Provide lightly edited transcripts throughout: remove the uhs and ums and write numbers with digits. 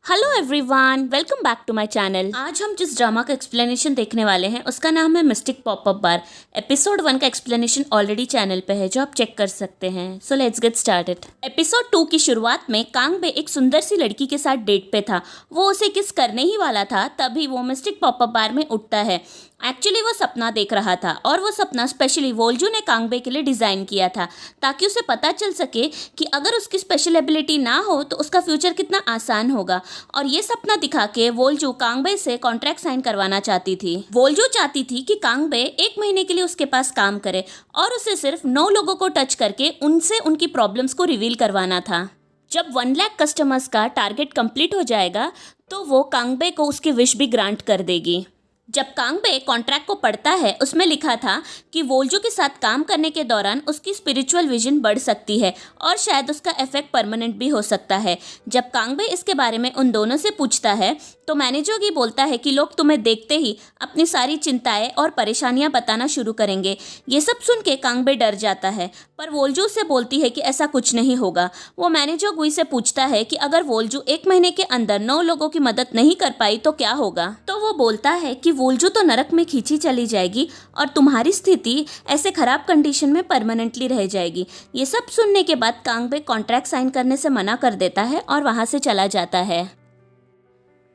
Hello everyone, welcome back to my channel. आज हम जिस ड्रामा का एक्सप्लेनेशन देखने वाले हैं उसका नाम है मिस्टिक पॉपअप बार। एपिसोड 1 का एक्सप्लेनेशन ऑलरेडी चैनल पे है जो आप चेक कर सकते हैं। So let's get started. Episode 2 की शुरुआत में कांगबे एक सुंदर सी लड़की के साथ डेट पे था। वो उसे किस करने ही वाला था, तभी वो मिस्टिक पॉपअप बार में उठता है। एक्चुअली वो सपना देख रहा था और वो सपना स्पेशली वोल्जू ने कांगबे के लिए डिज़ाइन किया था ताकि उसे पता चल सके कि अगर उसकी स्पेशल एबिलिटी ना हो तो उसका फ्यूचर कितना आसान होगा। और ये सपना दिखा के वोल्जू कांगबे से कॉन्ट्रैक्ट साइन करवाना चाहती थी। वोल्जू चाहती थी कि कांगबे 1 महीने के लिए उसके पास काम करे और उसे सिर्फ 9 लोगों को टच करके उनसे उनकी प्रॉब्लम्स को रिवील करवाना था। जब 1 लाख कस्टमर्स का टारगेट कंप्लीट हो जाएगा तो वो कांगबे को उसकी विश भी ग्रांट कर देगी। जब कांगबे कॉन्ट्रैक्ट को पढ़ता है उसमें लिखा था कि वोल्जू के साथ काम करने के दौरान उसकी स्पिरिचुअल विजन बढ़ सकती है और शायद उसका इफेक्ट परमानेंट भी हो सकता है। जब कांगबे इसके बारे में उन दोनों से पूछता है तो मैनेजर बोलता है कि लोग तुम्हें देखते ही अपनी सारी चिंताएं और परेशानियां बताना शुरू करेंगे। ये सब सुन के कांगबे डर जाता है, पर वोल्जू से बोलती है कि ऐसा कुछ नहीं होगा। वो मैनेजर गुई से पूछता है कि अगर वोल्जू 1 महीने के अंदर 9 लोगों की मदद नहीं कर पाई तो क्या होगा। तो वो बोलता है कि वोल्जू तो नरक में खींची चली जाएगी और तुम्हारी स्थिति ऐसे खराब कंडीशन में परमानेंटली रह जाएगी। ये सब सुनने के बाद कांगबे कॉन्ट्रैक्ट साइन करने से मना कर देता है और वहां से चला जाता है।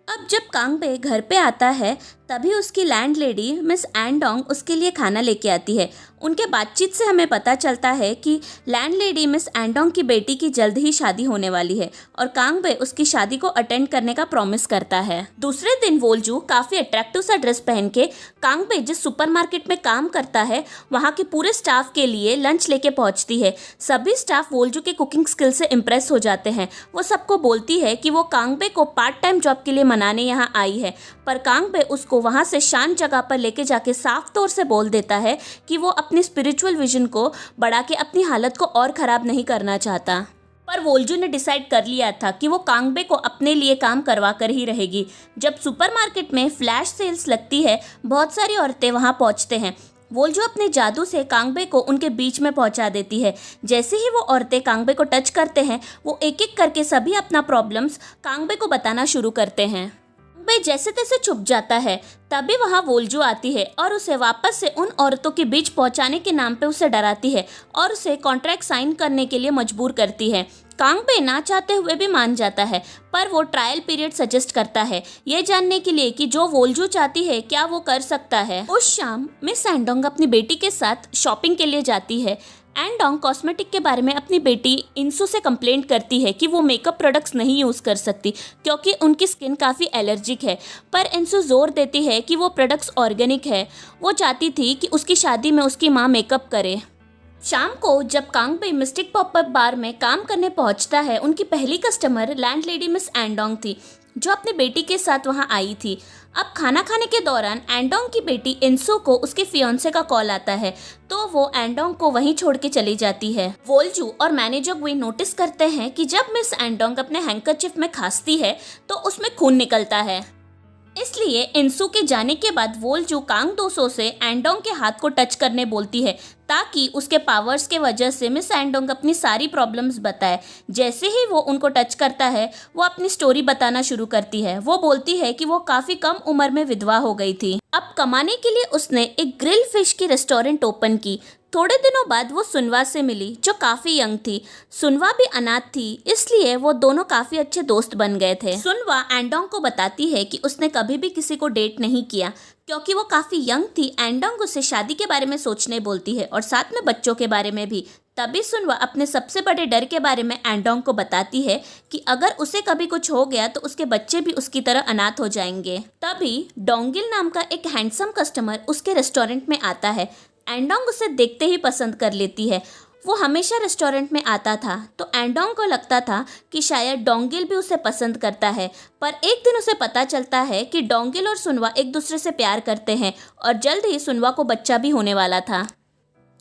अब जब कांगबे घर पे आता है तभी उसकी लैंडलेडी मिस एंडोंग उसके लिए खाना लेके आती है। उनके बातचीत से हमें पता चलता है कि लैंडलेडी मिस एंडोंग की बेटी की जल्द ही शादी होने वाली है और कांगबे उसकी शादी को अटेंड करने का प्रॉमिस करता है। दूसरे दिन वोल्जू काफ़ी अट्रैक्टिव सा ड्रेस पहन के कांगबे जिस सुपरमार्केट में काम करता है वहाँ के पूरे स्टाफ के लिए लंच लेके पहुँचती है। सभी स्टाफ वोल्जू के कुकिंग स्किल से इम्प्रेस हो जाते हैं। वो सबको बोलती है कि वो कांगबे को पार्ट टाइम जॉब के लिए मनाने यहाँ आई है, पर कांगबे उसको वहाँ से शांत जगह पर लेके जाके साफ तौर से बोल देता है कि वो अपनी स्पिरिचुअल विजन को बढ़ा के अपनी हालत को और ख़राब नहीं करना चाहता। पर वोल्जू ने डिसाइड कर लिया था कि वो कांगबे को अपने लिए काम करवा कर ही रहेगी। जब सुपरमार्केट में फ्लैश सेल्स लगती है, बहुत सारी औरतें वहाँ पहुँचते हैं। वोल्जू अपने जादू से कांगबे को उनके बीच में पहुंचा देती है। जैसे ही वो औरतें कांगबे को टच करते हैं वो एक एक करके सभी अपना प्रॉब्लम्स कांगबे को बताना शुरू करते हैं। कांगबे जैसे तैसे चुप जाता है, तभी वहाँ वोल्जू आती है और उसे वापस से उन औरतों के बीच पहुंचाने के नाम पे उसे डराती है और उसे कॉन्ट्रैक्ट साइन करने के लिए मजबूर करती है। कांगबे ना चाहते हुए भी मान जाता है, पर वो ट्रायल पीरियड सजेस्ट करता है ये जानने के लिए कि जो वोल्जू चाहती है क्या वो कर सकता है। उस शाम मिस एंडोंग अपनी बेटी के साथ शॉपिंग के लिए जाती है। एंडोंग कॉस्मेटिक के बारे में अपनी बेटी इंसू से कंप्लेंट करती है कि वो मेकअप प्रोडक्ट्स नहीं यूज़ कर सकती क्योंकि उनकी स्किन काफ़ी एलर्जिक है, पर इंसू जोर देती है कि वो प्रोडक्ट्स ऑर्गेनिक है। वो चाहती थी कि उसकी शादी में उसकी माँ मेकअप करे। शाम को जब कांगबे मिस्टिक पॉपअप बार में काम करने पहुंचता है, उनकी पहली कस्टमर लैंडलेडी मिस एंडोंग थी जो अपनी बेटी के साथ वहां आई थी। अब खाना खाने के दौरान एंडोंग की बेटी इंसो को उसके फियांसे का कॉल आता है तो वो एंडोंग को वहीं छोड़ के चली जाती है। वोल्जू और मैनेजर गुई नोटिस करते हैं कि जब मिस एंडोंग अपने हैंकरचिफ में खांसती है तो उसमें खून निकलता है। इसलिए इंसू के जाने के बाद वोल्जू कांग दोसो से एंडोंग के हाथ को टच करने बोलती है ताकि उसके पावर्स के वजह से मिस एंडोंग अपनी सारी प्रॉब्लम्स बताए। जैसे ही वो उनको टच करता है वो अपनी स्टोरी बताना शुरू करती है। वो बोलती है कि वो काफ़ी कम उम्र में विधवा हो गई थी। अब कमाने के लिए उसने एक ग्रिल फिश की रेस्टोरेंट ओपन की। थोड़े दिनों बाद वो सुनवा से मिली जो काफ़ी यंग थी। सुनवा भी अनाथ थी, इसलिए वो दोनों काफ़ी अच्छे दोस्त बन गए थे। सुनवा एंडोंग को बताती है कि उसने कभी भी किसी को डेट नहीं किया क्योंकि वो काफ़ी यंग थी। एंडोंग उसे शादी के बारे में सोचने बोलती है और साथ में बच्चों के बारे में भी। तभी सुनवा अपने सबसे बड़े डर के बारे में एंडोंग को बताती है कि अगर उसे कभी कुछ हो गया तो उसके बच्चे भी उसकी तरह अनाथ हो जाएंगे। तभी डोंगिल नाम का एक हैंडसम कस्टमर उसके रेस्टोरेंट में आता है। एंडोंग उसे देखते ही पसंद कर लेती है। वो हमेशा रेस्टोरेंट में आता था तो एंडोंग को लगता था कि शायद डोंगिल भी उसे पसंद करता है, पर एक दिन उसे पता चलता है कि डोंगिल और सुनवा एक दूसरे से प्यार करते हैं और जल्द ही सुनवा को बच्चा भी होने वाला था।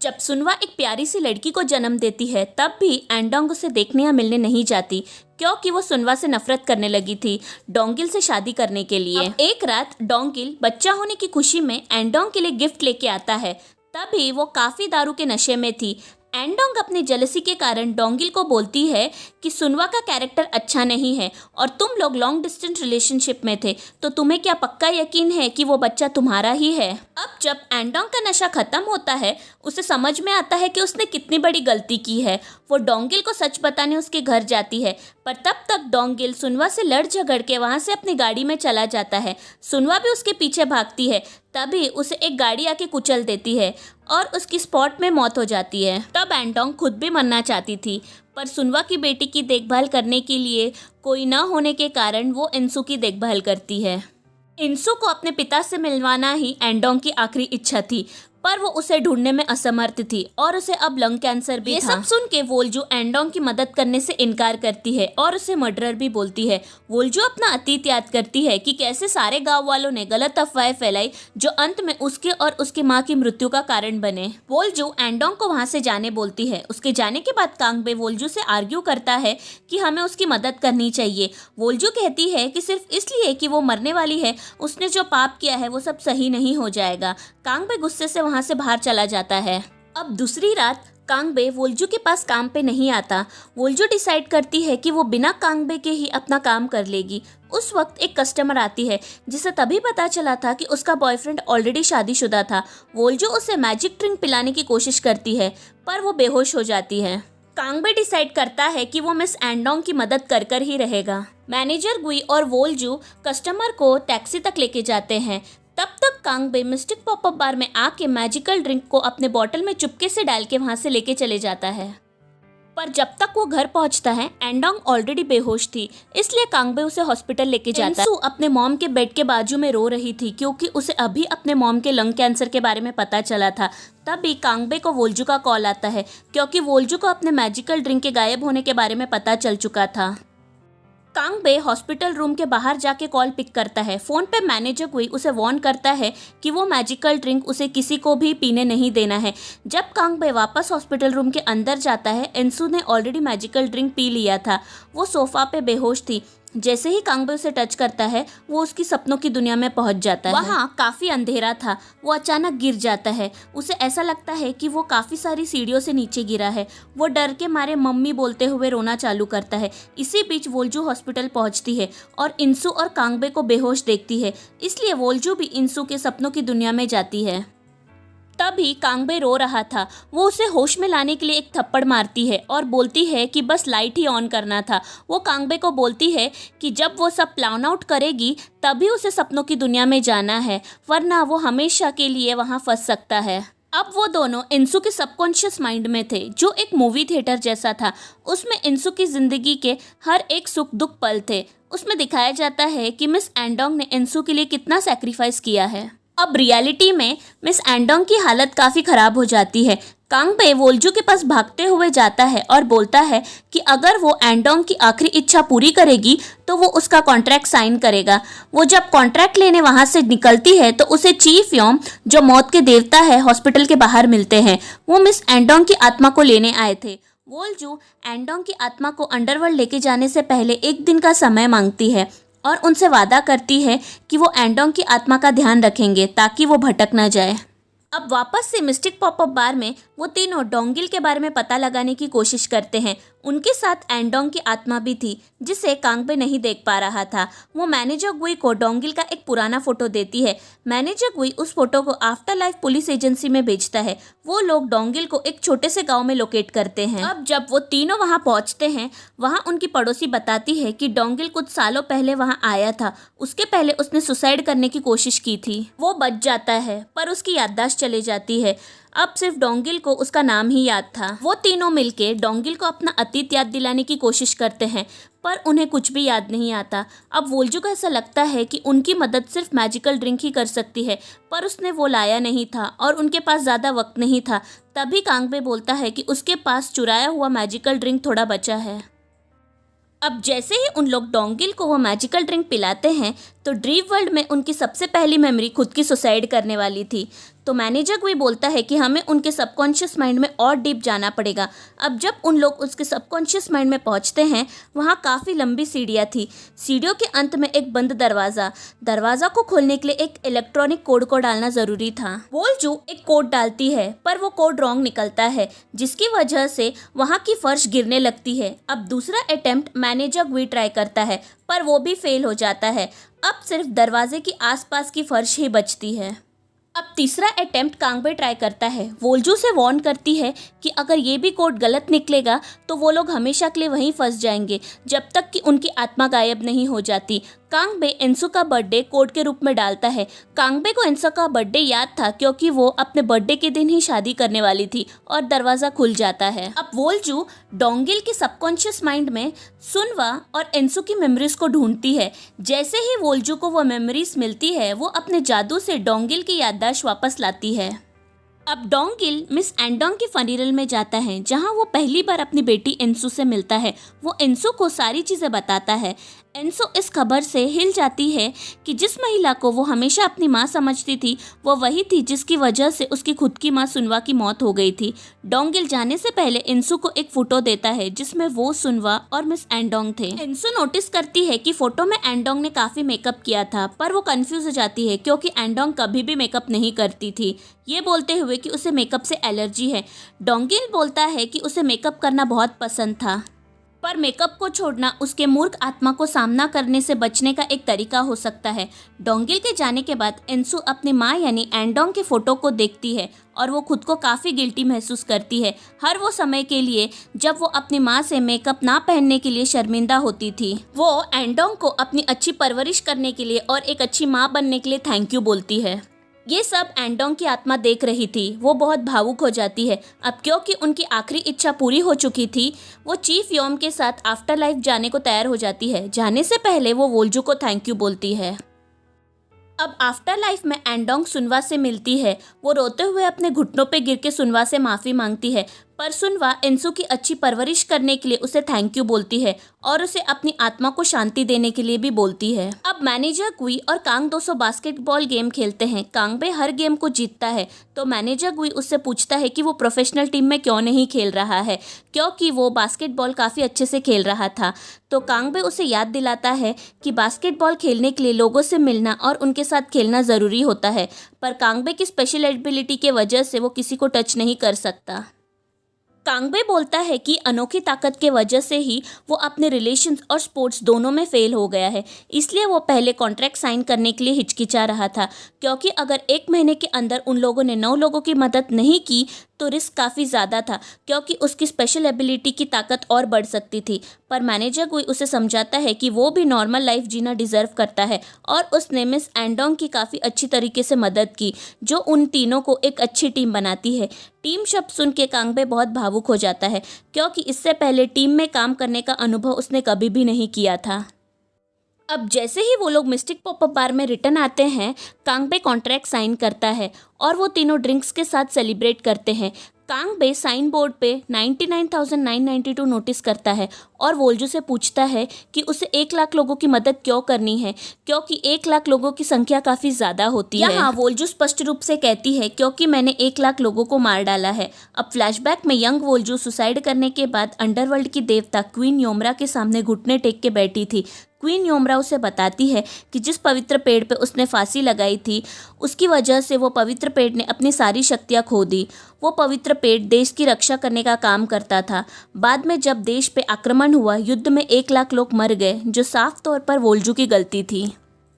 जब सुनवा एक प्यारी सी लड़की को जन्म देती है तब भी एंडोंग उसे देखने या मिलने नहीं जाती क्योंकि वो सुनवा से नफरत करने लगी थी डोंगिल से शादी करने के लिए। अब एक रात डोंगिल बच्चा होने की खुशी में एंडोंग के लिए गिफ्ट लेके आता है। तभी वो काफ़ी दारू के नशे में थी। एंडोंग अपनी जेलसी के कारण डोंगिल को बोलती है कि सुनवा का कैरेक्टर अच्छा नहीं है और तुम लोग लॉन्ग डिस्टेंस रिलेशनशिप में थे, तो तुम्हें क्या पक्का यकीन है कि वो बच्चा तुम्हारा ही है। अब जब एंडोंग का नशा खत्म होता है, उसे समझ में आता है कि उसने कितनी बड़ी गलती की है। वो डोंगिल को सच बताने उसके घर जाती है, पर तब तक डोंगिल सुनवा से लड़ झगड़ के वहाँ से अपनी गाड़ी में चला जाता है। सुनवा भी उसके पीछे भागती है, तभी उसे एक गाड़ी आके कुचल देती है और उसकी स्पॉट में मौत हो जाती है। तब एंडोंग खुद भी मरना चाहती थी, पर सुनवा की बेटी की देखभाल करने के लिए कोई न होने के कारण वो इंसू की देखभाल करती है। इंसू को अपने पिता से मिलवाना ही एंडोंग की आखिरी इच्छा थी, पर वो उसे ढूंढने में असमर्थ थी और उसे अब लंग कैंसर भी था। ये सब सुन के वोल्जू एंडोंग की मदद करने से इनकार करती है और उसे मर्डरर भी बोलती है। वोल्जू अपना अतीत याद करती है कि कैसे सारे गांव वालों ने गलत अफवाहें फैलाई जो अंत में उसके और उसकी माँ की मृत्यु का कारण बने। वोल्जू एंडोंग को वहाँ से जाने बोलती है। उसके जाने के बाद कांगबे वोल्जू से आर्ग्यू करता है कि हमें उसकी मदद करनी चाहिए। वोल्जू कहती है कि सिर्फ इसलिए कि वो मरने वाली है, उसने जो पाप किया है वो सब सही नहीं हो जाएगा। कांगबे गुस्से से वहाँ से बाहर चला जाता है। अब दूसरी रात कांगबे वोल्जू के पास काम पे नहीं आता। वोल्जू डिसाइड करती है कि वो बिना कांगबे के ही अपना काम कर लेगी। उस वक्त एक कस्टमर आती है जिसे तभी पता चला था कि उसका बॉयफ्रेंड ऑलरेडी शादीशुदा था। वोल्जू उसे मैजिक ड्रिंक पिलाने की कोशिश करती है, पर वो बेहोश हो जाती है। कांगबे डिसाइड करता है कि वो मिस एंडोंग की मदद कर ही रहेगा। मैनेजर गुई और वोल्जू कस्टमर को टैक्सी तक लेके जाते हैं। तब तक कांगबे मिस्टिक पॉपअप बार में आके मैजिकल ड्रिंक को अपने बॉटल में चुपके से डाल के वहाँ से लेके चले जाता है। पर जब तक वो घर पहुंचता है, एंडोंग ऑलरेडी बेहोश थी, इसलिए कांगबे उसे हॉस्पिटल लेके जाता है। इंसू अपने मॉम के बेड के बाजू में रो रही थी क्योंकि उसे अभी अपने मॉम के लंग कैंसर के बारे में पता चला था। तभी कांगबे को वोल्जू का कॉल आता है क्योंकि वोल्जू को अपने मैजिकल ड्रिंक के गायब होने के बारे में पता चल चुका था। कांगबे हॉस्पिटल रूम के बाहर जाके कॉल पिक करता है। फोन पे मैनेजर गुई उसे वार्न करता है कि वो मैजिकल ड्रिंक उसे किसी को भी पीने नहीं देना है। जब कांगबे वापस हॉस्पिटल रूम के अंदर जाता है, इंसू ने ऑलरेडी मैजिकल ड्रिंक पी लिया था। वो सोफा पे बेहोश थी। जैसे ही कांगबे उसे टच करता है, वो उसकी सपनों की दुनिया में पहुंच जाता है। वहाँ काफी अंधेरा था। वो अचानक गिर जाता है। उसे ऐसा लगता है कि वो काफी सारी सीढ़ियों से नीचे गिरा है। वो डर के मारे मम्मी बोलते हुए रोना चालू करता है। इसी बीच वोल्जू हॉस्पिटल पहुंचती है और इंसू और कांगबे को बेहोश देखती है, इसलिए वोल्जू भी इंसू के सपनों की दुनिया में जाती है। तभी कांगबे रो रहा था। वो उसे होश में लाने के लिए एक थप्पड़ मारती है और बोलती है कि बस लाइट ही ऑन करना था। वो कांगबे को बोलती है कि जब वो सब प्लान आउट करेगी तभी उसे सपनों की दुनिया में जाना है, वरना वो हमेशा के लिए वहाँ फंस सकता है। अब वो दोनों इंसू के सबकॉन्शियस माइंड में थे, जो एक मूवी थिएटर जैसा था। उसमें इंसू की जिंदगी के हर एक सुख दुख पल थे। उसमें दिखाया जाता है कि मिस एंडोंग ने इंसू के लिए कितना सैक्रिफाइस किया है। अब रियलिटी में मिस एंडोंग की हालत काफ़ी ख़राब हो जाती है। कांगबे वोल्जू के पास भागते हुए जाता है और बोलता है कि अगर वो एंडोंग की आखिरी इच्छा पूरी करेगी तो वो उसका कॉन्ट्रैक्ट साइन करेगा। वो जब कॉन्ट्रैक्ट लेने वहाँ से निकलती है तो उसे चीफ योम, जो मौत के देवता है, हॉस्पिटल के बाहर मिलते हैं। वो मिस एंडोंग की आत्मा को लेने आए थे। वोल्जू एंडोंग की आत्मा को अंडरवर्ल्ड लेके जाने से पहले एक दिन का समय मांगती है और उनसे वादा करती है कि वो एंडोंग की आत्मा का ध्यान रखेंगे ताकि वो भटक ना जाए। अब वापस से मिस्टिक पॉपअप बार में वो तीनों डोंगिल के बारे में पता लगाने की कोशिश करते हैं। उनके साथ एंडोंग की आत्मा भी थी, जिसे कांगबे नहीं देख पा रहा था। वो मैनेजर गुई को डोंगिल का एक पुराना फोटो देती है। मैनेजर गुई उस फोटो को आफ्टर लाइफ पुलिस एजेंसी में भेजता है। वो लोग डोंगिल को एक छोटे से गांव में लोकेट करते हैं। अब जब वो तीनों वहां पहुंचते हैं, वहां उनकी पड़ोसी बताती है कि डोंगिल कुछ सालों पहले वहां आया था। उसके पहले उसने सुसाइड करने की कोशिश की थी। वो बच जाता है, पर उसकी याददाश्त चली जाती है। अब सिर्फ डोंगिल को उसका नाम ही याद था। वो तीनों मिलके डोंगिल को अपना अतीत याद दिलाने की कोशिश करते हैं, पर उन्हें कुछ भी याद नहीं आता। अब वोल्जू को ऐसा लगता है कि उनकी मदद सिर्फ मैजिकल ड्रिंक ही कर सकती है, पर उसने वो लाया नहीं था और उनके पास ज़्यादा वक्त नहीं था। तभी कांगबे बोलता है कि उसके पास चुराया हुआ मैजिकल ड्रिंक थोड़ा बचा है। अब जैसे ही उन लोग डोंगिल को वो मैजिकल ड्रिंक पिलाते हैं, तो ड्रीम वर्ल्ड में उनकी सबसे पहली मेमोरी खुद की सुसाइड करने वाली थी। तो मैनेजर कोई बोलता है कि हमें उनके सबकॉन्शियस माइंड में और डीप जाना पड़ेगा। अब जब उन लोग उसके सबकॉन्शियस माइंड में पहुंचते हैं, वहाँ काफ़ी लंबी सीढ़ियाँ थी। सीढ़ियों के अंत में एक बंद दरवाज़ा को खोलने के लिए एक इलेक्ट्रॉनिक कोड को डालना ज़रूरी था। वोल्जू एक कोड डालती है पर वो कोड रॉन्ग निकलता है, जिसकी वजह से वहाँ की फर्श गिरने लगती है। अब दूसरा अटेम्प्ट मैनेजर भी ट्राई करता है पर वो भी फेल हो जाता है। अब सिर्फ दरवाजे की आसपास की फर्श ही बचती है। अब तीसरा अटेम्प्ट कांगबे ट्राई करता है। वोल्जू से वार्न करती है कि अगर ये भी कोड गलत निकलेगा तो वो लोग हमेशा के लिए वहीं फंस जाएंगे जब तक कि उनकी आत्मा गायब नहीं हो जाती। कांगबे एंसु का बर्थडे कोड के रूप में डालता है। कांगबे को एंसु का बर्थडे याद था क्योंकि वो अपने बर्थडे के दिन ही शादी करने वाली थी और दरवाज़ा खुल जाता है। अब वोल्जू डोंगिल के सबकॉन्शियस माइंड में सुनवा और एंसु की मेमोरीज को ढूंढती है। जैसे ही वोल्जू को वो मेमोरीज मिलती है, वो अपने जादू से डोंगिल की याददाश्त वापस लाती है। अब डोंगिल मिस एंडोंग की फनीरल में जाता है जहां वो पहली बार अपनी बेटी एंसु से मिलता है। वो एंसु को सारी चीज़ें बताता है। एंसु इस खबर से हिल जाती है कि जिस महिला को वो हमेशा अपनी माँ समझती थी, वो वही थी जिसकी वजह से उसकी खुद की माँ सुनवा की मौत हो गई थी। डोंगिल जाने से पहले एंसु को एक फोटो देता है जिसमें वो, सुनवा और मिस एंडोंग थे। एंसु नोटिस करती है कि फोटो में एंडोंग ने काफ़ी मेकअप किया था, पर वो कंफ्यूज हो जाती है क्योंकि एंडोंग कभी भी मेकअप नहीं करती थी, ये बोलते हुए कि उसे मेकअप से एलर्जी है। डोंगिल बोलता है कि उसे मेकअप करना बहुत पसंद था, पर मेकअप को छोड़ना उसके मूर्ख आत्मा को सामना करने से बचने का एक तरीका हो सकता है। डोंगिल के जाने के बाद एंसु अपनी माँ यानी एंडोंग के फोटो को देखती है और वो खुद को काफ़ी गिल्टी महसूस करती है, हर वो समय के लिए जब वो अपनी माँ से मेकअप ना पहनने के लिए शर्मिंदा होती थी। वो एंडोंग को अपनी अच्छी परवरिश करने के लिए और एक अच्छी माँ बनने के लिए थैंक यू बोलती है। ये सब एंडोंग की आत्मा देख रही थी। वो बहुत भावुक हो जाती है। अब क्योंकि उनकी आखिरी इच्छा पूरी हो चुकी थी, वो चीफ योम के साथ आफ्टर लाइफ जाने को तैयार हो जाती है। जाने से पहले वो वोल्जू को थैंक यू बोलती है। अब आफ्टर लाइफ में एंडोंग सुनवा से मिलती है। वो रोते हुए अपने घुटनों पे गिर के सुनवा से माफ़ी मांगती है, पर सुनवा एंसु की अच्छी परवरिश करने के लिए उसे थैंक यू बोलती है और उसे अपनी आत्मा को शांति देने के लिए भी बोलती है। अब मैनेजर गुई और कांग 200 बास्केटबॉल गेम खेलते हैं। कांगबे हर गेम को जीतता है, तो मैनेजर गुई उससे पूछता है कि वो प्रोफेशनल टीम में क्यों नहीं खेल रहा है, क्योंकि वो बास्केटबॉल काफ़ी अच्छे से खेल रहा था। तो कांगबे उसे याद दिलाता है कि बास्केटबॉल खेलने के लिए लोगों से मिलना और उनके साथ खेलना ज़रूरी होता है, पर कांगबे की स्पेशल एबिलिटी के वजह से वो किसी को टच नहीं कर सकता। कांगबे बोलता है कि अनोखी ताकत के वजह से ही वो अपने रिलेशंस और स्पोर्ट्स दोनों में फेल हो गया है, इसलिए वो पहले कॉन्ट्रैक्ट साइन करने के लिए हिचकिचा रहा था, क्योंकि अगर 1 महीने के अंदर उन लोगों ने 9 लोगों की मदद नहीं की तो रिस्क काफ़ी ज़्यादा था, क्योंकि उसकी स्पेशल एबिलिटी की ताकत और बढ़ सकती थी। पर मैनेजर कोई उसे समझाता है कि वो भी नॉर्मल लाइफ जीना डिज़र्व करता है और उसने मिस एंडोंग की काफ़ी अच्छी तरीके से मदद की, जो उन तीनों को एक अच्छी टीम बनाती है। टीम शब्द सुन के कांगबे बहुत भावुक हो जाता है, क्योंकि इससे पहले टीम में काम करने का अनुभव उसने कभी भी नहीं किया था। अब जैसे ही वो लोग मिस्टिक पॉपअप बार में रिटर्न आते हैं, कांगबे कॉन्ट्रैक्ट साइन करता है और वो तीनों ड्रिंक्स के साथ सेलिब्रेट करते हैं। कांगबे साइन बोर्ड पे 99,992 नोटिस करता है और वोल्जू से पूछता है कि उसे 1 लाख लोगों की मदद क्यों करनी है, क्योंकि 1 लाख लोगों की संख्या काफ़ी ज़्यादा होती है। यहाँ वोल्जू स्पष्ट रूप से कहती है क्योंकि मैंने 1 लाख लोगों को मार डाला है। अब फ्लैशबैक में यंग वोल्जू सुसाइड करने के बाद अंडरवर्ल्ड की देवता क्वीन योमरा के सामने घुटने टेक के बैठी थी। क्वीन योमरा उसे बताती है कि जिस पवित्र पेड़ पे उसने फांसी लगाई थी, उसकी वजह से वो पवित्र पेड़ ने अपनी सारी शक्तियाँ खो दी। वो पवित्र पेड़ देश की रक्षा करने का काम करता था। बाद में जब देश पे आक्रमण हुआ, युद्ध में 1 लाख लोग मर गए, जो साफ तौर पर वोल्जू की गलती थी।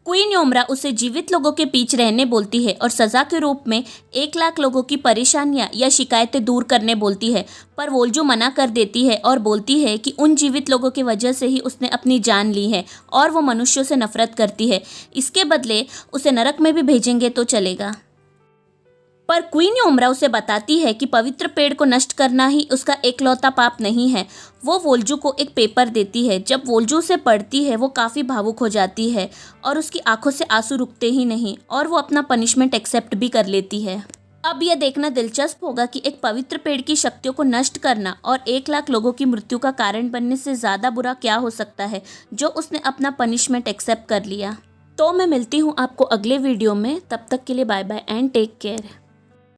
क्वीन योमरा उसे जीवित लोगों के बीच रहने बोलती है और सज़ा के रूप में 1 लाख लोगों की परेशानियां या शिकायतें दूर करने बोलती है, पर वोल्जू मना कर देती है और बोलती है कि उन जीवित लोगों की वजह से ही उसने अपनी जान ली है और वो मनुष्यों से नफरत करती है। इसके बदले उसे नरक में भी भेजेंगे तो चलेगा। पर क्वीन योमरा उसे बताती है कि पवित्र पेड़ को नष्ट करना ही उसका एकलौता पाप नहीं है। वो वोल्जू को एक पेपर देती है। जब वोल्जू उसे पढ़ती है, वो काफ़ी भावुक हो जाती है और उसकी आंखों से आंसू रुकते ही नहीं और वो अपना पनिशमेंट एक्सेप्ट भी कर लेती है। अब यह देखना दिलचस्प होगा कि एक पवित्र पेड़ की शक्तियों को नष्ट करना और 1 लाख लोगों की मृत्यु का कारण बनने से ज़्यादा बुरा क्या हो सकता है, जो उसने अपना पनिशमेंट एक्सेप्ट कर लिया। तो मैं मिलती हूँ आपको अगले वीडियो में, तब तक के लिए bye bye and take care.